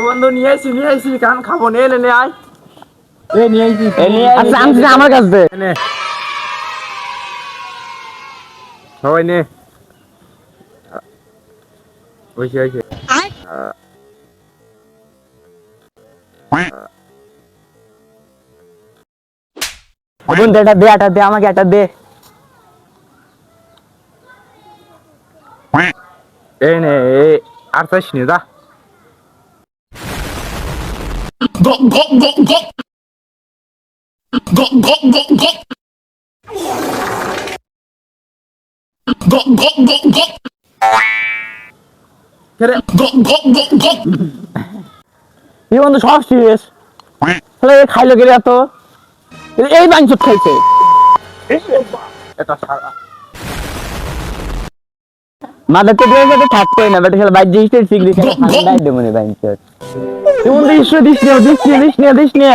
বন্ধু নিয়ে আইছি কান খাবো নে আয় নিয়ে আইছি আচ্ছা আমি আমার কাছে দে নে সবাই নে ওইছে বন্ধু এটা দে আমাকে এটা দে এই নে আর চাইস নি দা এই বন্ধু সব শেষ খাইলো গেলে এত এই বাঞ্চত খাইছে এটা সারা মাদারকে দিয়ে থাকতেই না বেটা খেলা বাইর জিনিস সিগরি খেলা ঠান্ডাই দেবো নি বাঞ্চত এই বন্ধু দিস নে